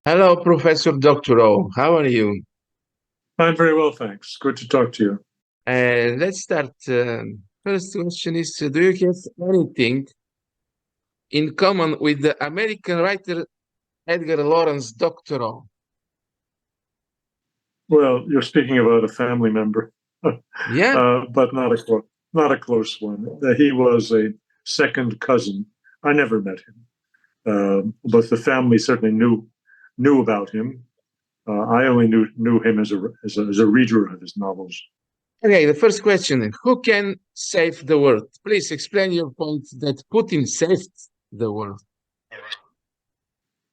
Hello, Professor Doctoral. How are you? I'm very well, thanks. Good to talk to you. Let's start. First question is, do you have anything in common with the American writer Edgar Lorъnс Doktoroу? Well, you're speaking about a family member, Yeah? but not a close one. He was a second cousin. I never met him, but the family certainly knew about him. I only knew him as a reader of his novels. Okay, the first question, who can save the world? Please explain your point that Putin saved the world.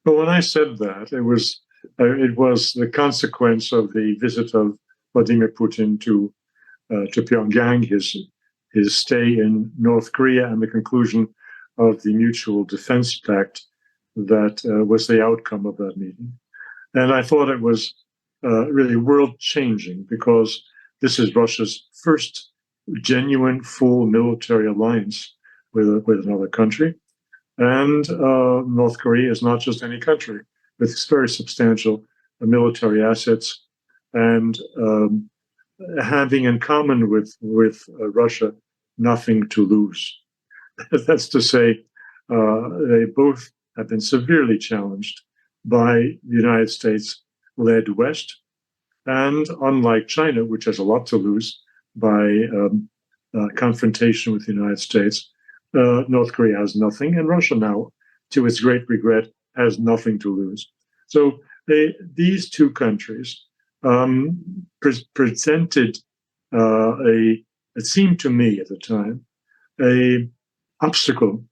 Well, when I said that, it was the consequence of the visit of Vladimir Putin to Pyongyang, his stay in North Korea, and the conclusion of the Mutual Defense Pact that was the outcome of that meeting. And I thought it was really world-changing because this is Russia's first genuine full military alliance with another country. And North Korea is not just any country, with very substantial military assets and having in common with Russia nothing to lose. That's to say, they both have been severely challenged by the United States-led West, and unlike China, which has a lot to lose by confrontation with the United States, North Korea has nothing, and Russia now, to its great regret, has nothing to lose. So these two countries presented it seemed to me at the time, a obstacle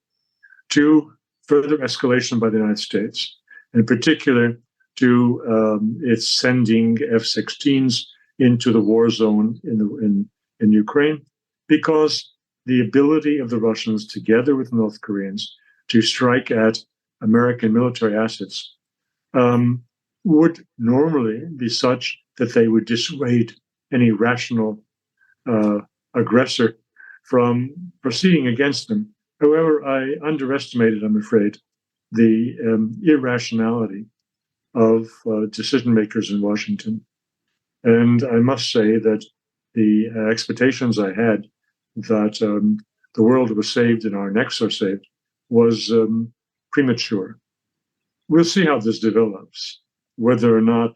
to further escalation by the United States, in particular to its sending F-16s into the war zone in Ukraine, because the ability of the Russians, together with North Koreans, to strike at American military assets would normally be such that they would dissuade any rational aggressor from proceeding against them. However, I underestimated, I'm afraid, the irrationality of decision makers in Washington. And I must say that the expectations I had that the world was saved and our necks are saved was premature. We'll see how this develops, whether or not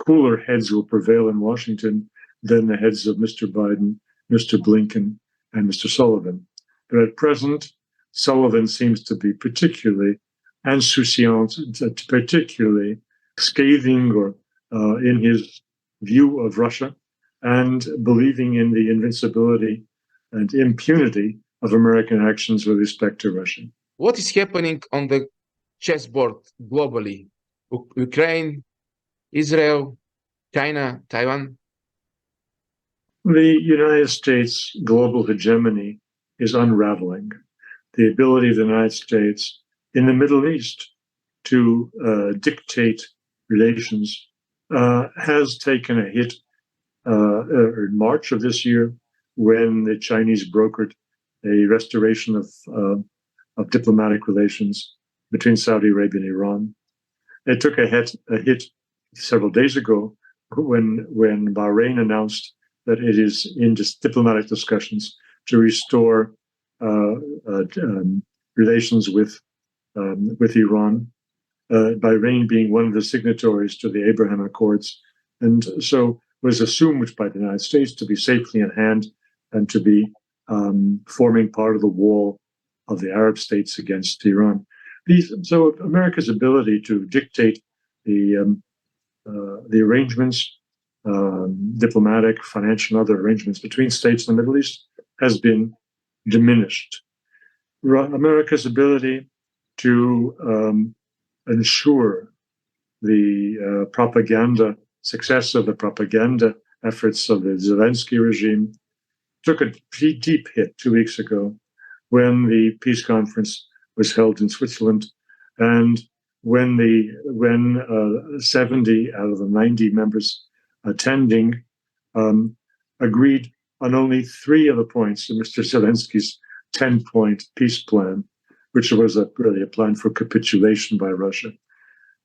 cooler heads will prevail in Washington than the heads of Mr. Biden, Mr. Blinken, and Mr. Sullivan. But at present, Sullivan seems to be particularly insouciant, particularly scathing or in his view of Russia, and believing in the invincibility and impunity of American actions with respect to Russia. What is happening on the chessboard globally? Ukraine, Israel, China, Taiwan? The United States' global hegemony is unraveling. The ability of the United States in the Middle East to dictate relations has taken a hit in March of this year, when the Chinese brokered a restoration of diplomatic relations between Saudi Arabia and Iran. It took a hit several days ago when Bahrain announced that it is in diplomatic discussions to restore relations with Iran, Bahrain being one of the signatories to the Abraham Accords, and so was assumed by the United States to be safely in hand and to be forming part of the wall of the Arab states against Iran. So America's ability to dictate the arrangements, diplomatic, financial, and other arrangements between states in the Middle East has been diminished. America's ability to ensure the success of the propaganda efforts of the Zelensky regime took a deep hit 2 weeks ago when the peace conference was held in Switzerland, and when 70 out of the 90 members attending agreed on only 3 of the points in Mr. Zelensky's 10-point peace plan, which was really a plan for capitulation by Russia.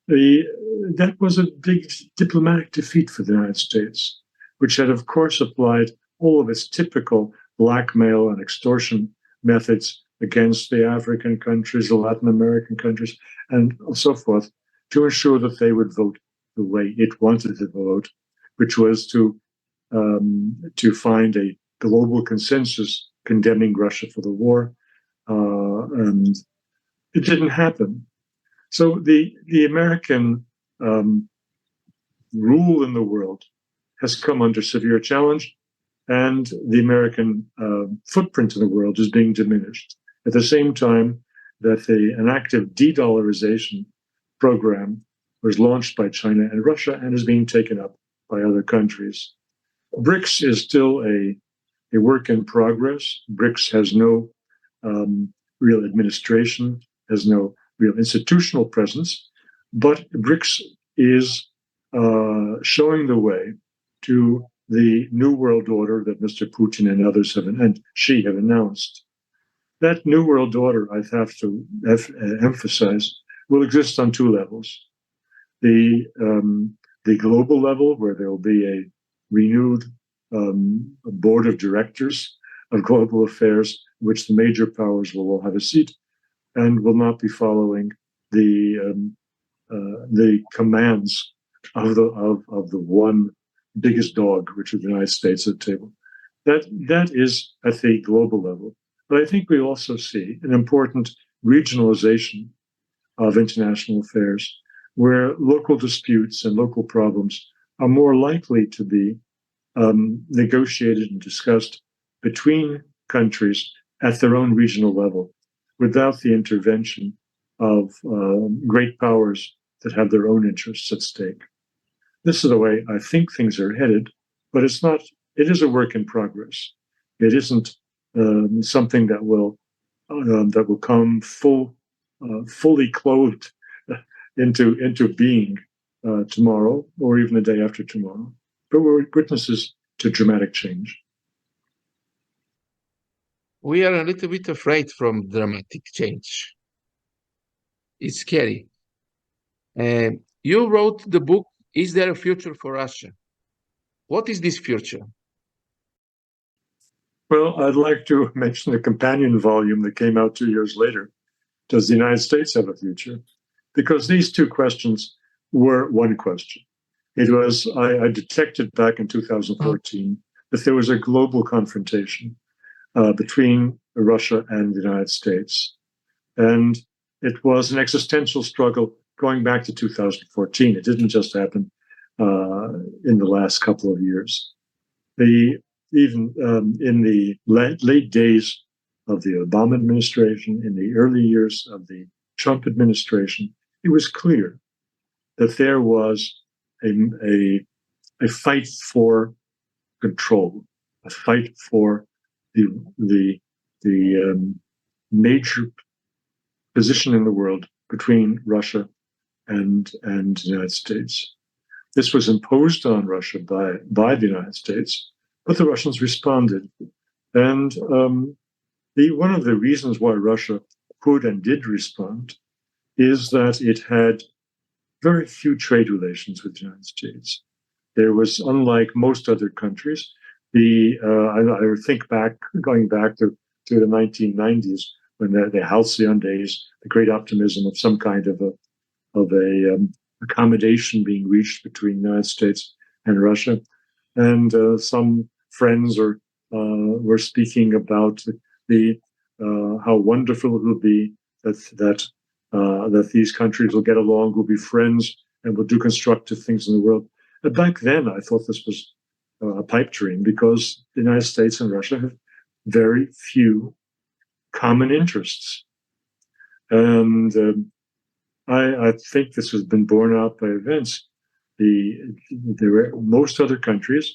that was a big diplomatic defeat for the United States, which had, of course, applied all of its typical blackmail and extortion methods against the African countries, the Latin American countries, and so forth, to ensure that they would vote the way it wanted to vote, which was to find a global consensus condemning Russia for the war, and it didn't happen. So the American rule in the world has come under severe challenge, and the American footprint in the world is being diminished. At the same time that an active de-dollarization program was launched by China and Russia and is being taken up by other countries. BRICS is still a work in progress. BRICS has no real administration, has no real institutional presence, but BRICS is showing the way to the new world order that Mr. Putin and others have announced. That new world order, I have to emphasize, will exist on two levels. The global level, where there will be a renewed board of directors of global affairs, which the major powers will all have a seat, and will not be following the commands of the one biggest dog, which is the United States, at the table. That is at the global level. But I think we also see an important regionalization of international affairs, where local disputes and local problems are more likely to be negotiated and discussed between countries at their own regional level, without the intervention of great powers that have their own interests at stake. This is the way I think things are headed, but it's not. It is a work in progress. It isn't something that will come fully clothed into being tomorrow, or even the day after tomorrow. But we're witnesses to dramatic change. We are a little bit afraid from dramatic change. It's scary. You wrote the book, Is There a Future for Russia? What is this future? Well, I'd like to mention a companion volume that came out 2 years later. Does the United States have a future? Because these two questions were one question. It was, I detected back in 2014 that there was a global confrontation between Russia and the United States. And it was an existential struggle going back to 2014. It didn't just happen in the last couple of years. Even in the late days of the Obama administration, in the early years of the Trump administration, it was clear that there was a fight for control, a fight for the major position in the world between Russia and the United States. This was imposed on Russia by the United States, but the Russians responded. And one of the reasons why Russia could and did respond is that it had very few trade relations with the United States. There was, unlike most other countries, I think going back to the 1990s, when the halcyon days, the great optimism of some kind of a accommodation being reached between the United States and Russia, and some friends were speaking about how wonderful it will be that these countries will get along, will be friends, and will do constructive things in the world. But back then, I thought this was a pipe dream, because the United States and Russia have very few common interests. And I think this has been borne out by events. Most other countries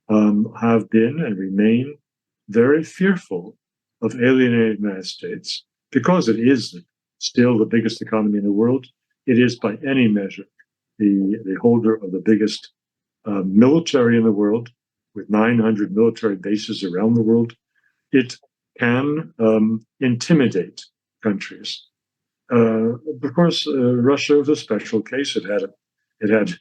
have been and remain very fearful of alienating the United States, because it is still the biggest economy in the world. It is, by any measure, the holder of the biggest military in the world, with 900 military bases around the world. It can intimidate countries. of course, Russia was a special case. It had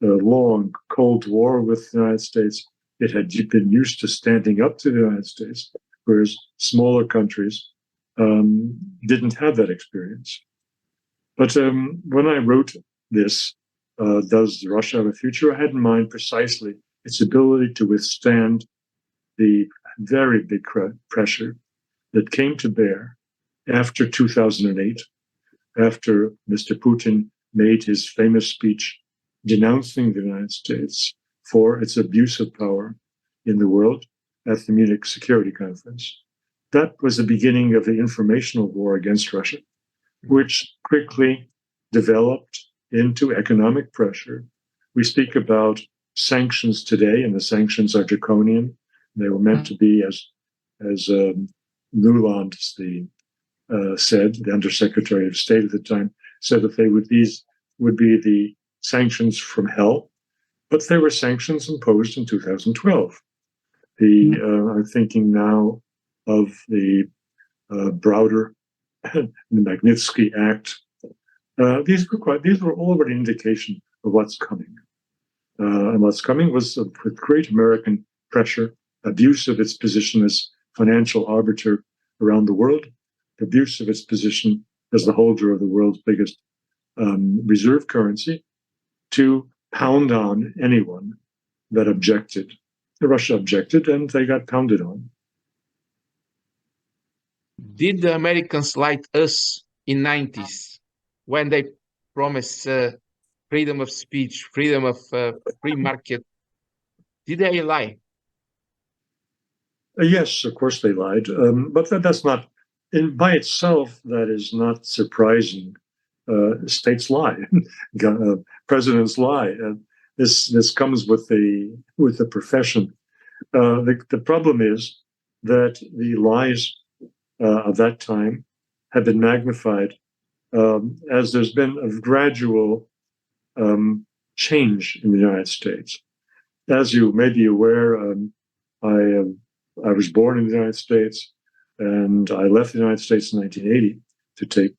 a long Cold War with the United States. It had been used to standing up to the United States, whereas smaller countries didn't have that experience. But when I wrote this, Does Russia Have a Future?, I had in mind precisely its ability to withstand the very big pressure that came to bear after 2008, after Mr. Putin made his famous speech denouncing the United States for its abuse of power in the world at the Munich Security Conference. That was the beginning of the informational war against Russia, which quickly developed into economic pressure. We speak about sanctions today, and the sanctions are draconian. They were meant to be, as Nuland said, the Undersecretary of State at the time, said that these would be the sanctions from hell, but they were sanctions imposed in 2012. I'm thinking now of the Browder and the Magnitsky Act. These were already an indication of what's coming. And what's coming was with great American pressure, abuse of its position as financial arbiter around the world, abuse of its position as the holder of the world's biggest reserve currency, to pound on anyone that objected. Russia objected, and they got pounded on. Did the Americans like us in 90s when they promised freedom of speech, freedom of free market? Did they lie? Yes, of course they lied, but that's not, by itself, that is not surprising. States lie, presidents lie. This comes with the profession. The problem is that the lies of that time have been magnified as there's been a gradual change in the United States. As you may be aware, I was born in the United States, and I left the United States in 1980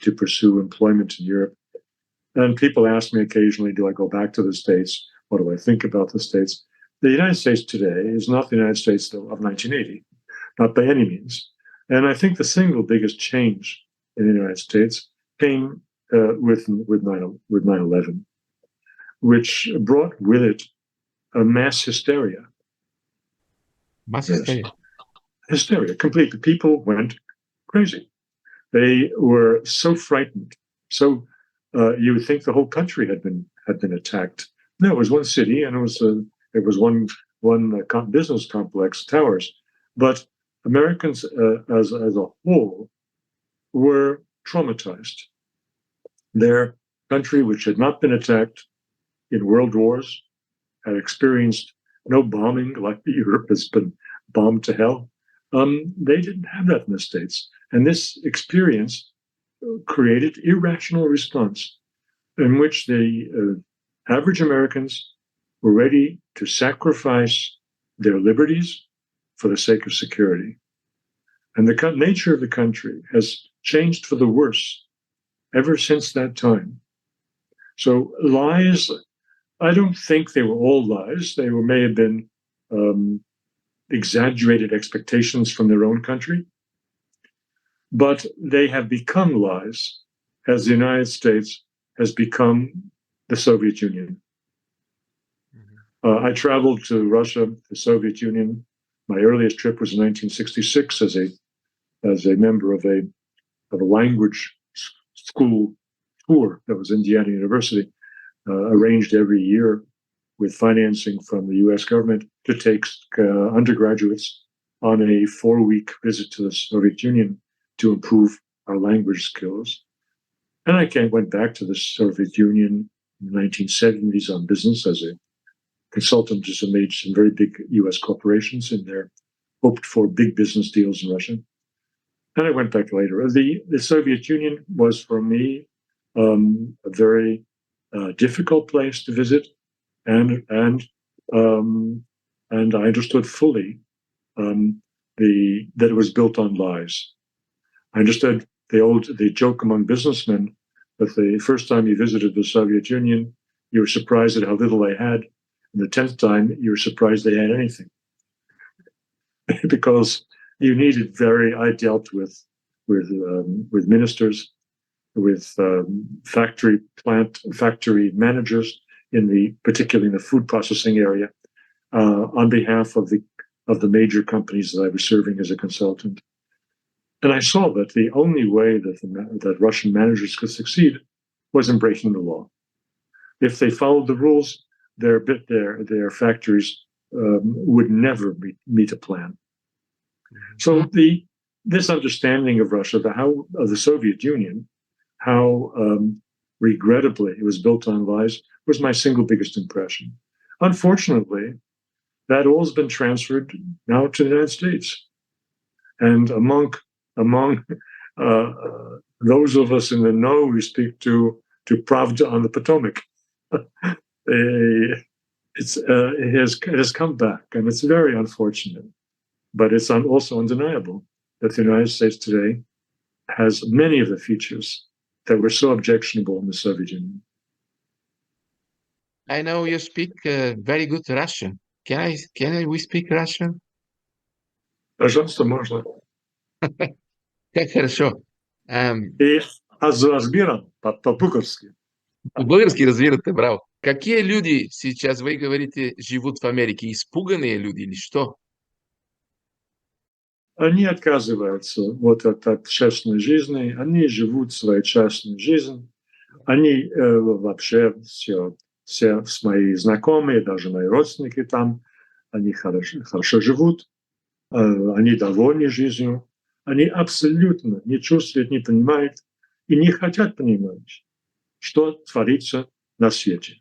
to pursue employment in Europe. And people ask me occasionally, do I go back to the States? What do I think about the States? The United States today is not the United States of 1980, not by any means. And I think the single biggest change in the United States came with 9/11, which brought with it a mass hysteria. Mass hysteria. Hysteria, completely. People went crazy. They were so frightened. So you would think the whole country had been attacked. No, it was one city, and it was one business complex, towers. But Americans as a whole were traumatized. Their country, which had not been attacked in world wars, had experienced no bombing like Europe has been bombed to hell. They didn't have that in the States. And this experience created irrational response in which the average Americans were ready to sacrifice their liberties for the sake of security. And the nature of the country has changed for the worse ever since that time. So lies, I don't think they were all lies. They may have been exaggerated expectations from their own country, but they have become lies as the United States has become the Soviet Union. I traveled to Russia, the Soviet Union. My earliest trip was in 1966 as a member of a language school tour that was Indiana University, arranged every year with financing from the U.S. government to take undergraduates on a 4-week visit to the Soviet Union to improve our language skills. And I went back to the Soviet Union in the 1970s on business as a consultant to some very big U.S. corporations in their hoped-for big business deals in Russia. And I went back later. The Soviet Union was, for me, a very difficult place to visit, and I understood fully that it was built on lies. I understood they joke among businessmen that the first time you visited the Soviet Union, you were surprised at how little they had, and the 10th time you were surprised they had anything, because you needed I dealt with ministers, with factory managers particularly in the food processing area, on behalf of the major companies that I was serving as a consultant. And I saw that the only way that Russian managers could succeed was in breaking the law. If they followed the rules, their factories would never meet a plan. So this understanding of Russia, of the Soviet Union, how regrettably it was built on lies, was my single biggest impression. Unfortunately, that all has been transferred now to the United States. And among those of us in the know who speak to Pravda on the Potomac, it has come back, and it's very unfortunate. But it's also undeniable that the United States today has many of the features that were so objectionable in the Soviet Union. I know you speak very good Russian. Can we speak Russian? Пожалуйста, можно. Как хорошо. И разбирам по-бугарски. По-български разбирате, браво. Какие люди сейчас, вы говорите, живут в Америке? Испуганные люди или что? Они отказываются от общественной жизни, они живут свою частную жизнь, они вообще все мои знакомые, даже мои родственники там, они хорошо живут, они довольны жизнью, они абсолютно не чувствуют, не понимают и не хотят понимать, что творится на свете.